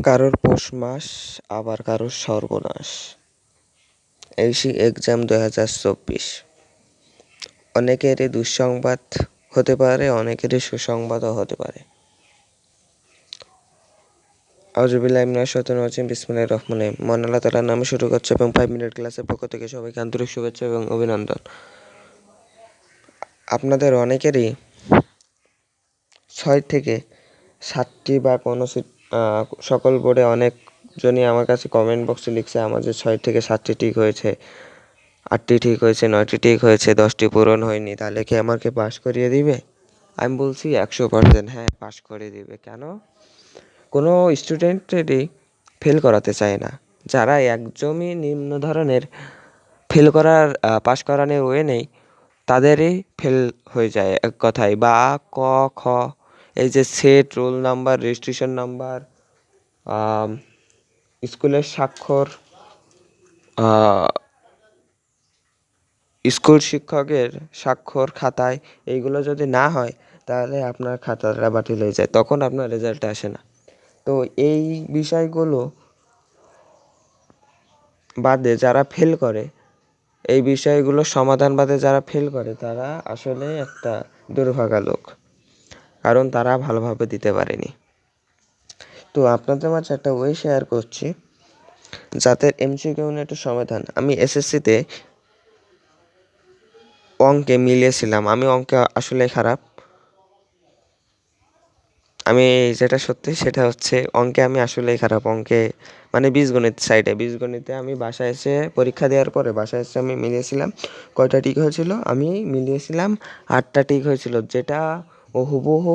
কারোর পৌষ মাস, আবার কারোর সর্বনাশ। AC exam 2024। অনেকেরই দুঃসংবাদ হতে পারে, অনেকেরই সুসংবাদও হতে পারে। আউযুবিল্লাহি মিনাশ শাইতানির রাজিম, বিসমিল্লাহির রহমানির রহিম। মহান আল্লাহ তাআলার নামে শুরু করছে এবং 5 মিনিট ক্লাসের পক্ষ থেকে সবাইকে আন্তরিক শুভেচ্ছা এবং অভিনন্দন। আপনাদের অনেকেরই 6 থেকে 7টি বা কোনো সকল বোর্ডে অনেকজনই আমার কাছে কমেন্ট বক্সে লিখছে আমাদের 6 থেকে 7টি ঠিক হয়েছে, 8টি ঠিক হয়েছে, 9টি ঠিক হয়েছে, 10টি পূরণ হয়নি, তাহলে কি আমাকে পাস করিয়ে দিবে? আমি বলছি 100% হ্যাঁ, পাস করে দিবে। কেন? কোনো স্টুডেন্টেরই ফেল করাতে চায় না। যারা একদমই নিম্ন ধরনের ফেল করার পাস করানোর ওয়ে নেই, তাদেরই ফেল হয়ে যায় এক কথায়। বা ক খ, এই যে set, roll number, registration number, স্কুলের স্বাক্ষর, স্কুল শিক্ষকের স্বাক্ষর খাতায়, এইগুলো যদি না হয় তাহলে আপনার খাতাটা বাতিল হয়ে যায়, তখন আপনার রেজাল্ট আসে না। তো এই বিষয়গুলো বাদে যারা ফেল করে, এই বিষয়গুলো সমাধান বাদে যারা ফেল করে, তারা আসলে একটা দুর্ভাগা লোক, কারণ তারা ভালোভাবে দিতে পারেনি। তো আপনাদের মাঝে একটা ওয়ে শেয়ার করছি যাদের এমসিকিউ একটু সমাধান। আমি এসএসসিতে অঙ্কে মিলিয়েছিলাম। আমি অঙ্কে আসলে খারাপ। আমি যেটা সত্যি সেটা হচ্ছে অঙ্কে আমি আসলেই খারাপ। অঙ্কে মানে বীজগণিত সাইডে, বীজগণিতে আমি বাসায় এসে পরীক্ষা দেওয়ার পরে বাসায় এসে আমি মিলিয়েছিলাম কয়টা ঠিক হয়েছিল। আমি মিলিয়েছিলাম 8টা ঠিক হয়েছিল, যেটা হুবহু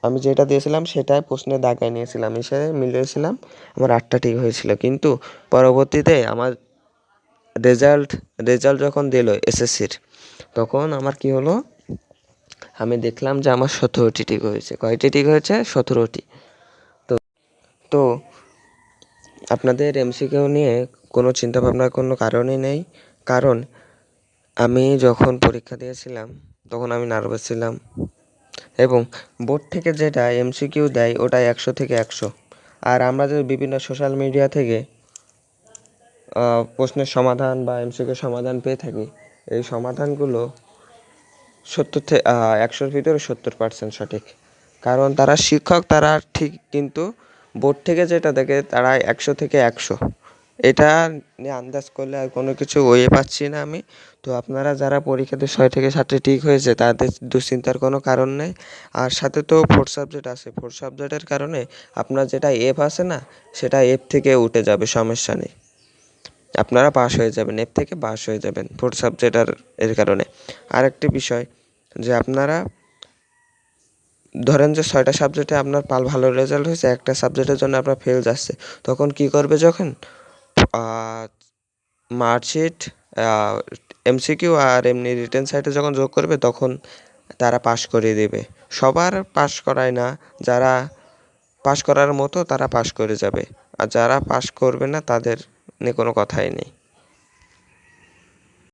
আমি যেটা দিয়েছিলাম সেটাই প্রশ্নে দাগায় নিয়েছিলাম, এসে মিলিয়েছিলাম, আমার 8টা ঠিক হয়েছিল। কিন্তু পরবর্তীতে আমার রেজাল্ট যখন দিল এসএসসির, তখন আমার কি হলো, আমি দেখলাম যে আমার 17টি ঠিক হয়েছে। কয়টি ঠিক হয়েছে? 17টি। তো আপনাদের এমসিকিউ নিয়ে কোনো চিন্তাভাবনার কোনো কারণই নেই, কারণ আমি যখন পরীক্ষা দিয়েছিলাম তখন আমি নার্ভাস ছিলাম, এবং বোর্ড থেকে যেটা এমসিকিউ দেয় ওটা 100 থেকে 100। আর আমরা যে বিভিন্ন সোশ্যাল মিডিয়া থেকে প্রশ্নের সমাধান বা এমসিকিউ সমাধান পেয়ে থাকি, এই সমাধানগুলো 100-র ভিতরে 70% সঠিক। কারণ তারা শিক্ষক, তারা ঠিক, কিন্তু বোর্ড থেকে যেটা দেখে তারা 100 থেকে 100। এটা নিয়ে আন্দাজ করলে আর কোনো কিছু ওয়ে পাচ্ছি না আমি। তো আপনারা যারা পরীক্ষাতে 6 থেকে 7টি ঠিক হয়েছে, তাদের দুশ্চিন্তার কোনো কারণ নেই। আর সাথে তো 4 সাবজেক্ট আছে, 4 সাবজেক্টের কারণে আপনার যেটা এফ আছে না, সেটা এফ থেকে উঠে যাবে, সমস্যা নেই, আপনারা পাস হয়ে যাবেন, এফ থেকে পাস হয়ে যাবেন 4 সাবজেক্ট। আর এর কারণে আরেকটি বিষয়, যে আপনারা ধরেন যে 6টা সাবজেক্টে আপনার ভালো রেজাল্ট হয়েছে, একটা সাবজেক্টের জন্য আপনার ফেল যাচ্ছে, তখন কি করবে, যখন মার্কশিট, এমসিকিউ আর এমনি রিটেন সাইটে যখন যোগ করবে, তখন তারা পাস করিয়ে দেবে। সবার পাস করায় না, যারা পাস করার মতো তারা পাস করে যাবে, আর যারা পাস করবে না তাদের নিয়ে কোনো কথাই নেই।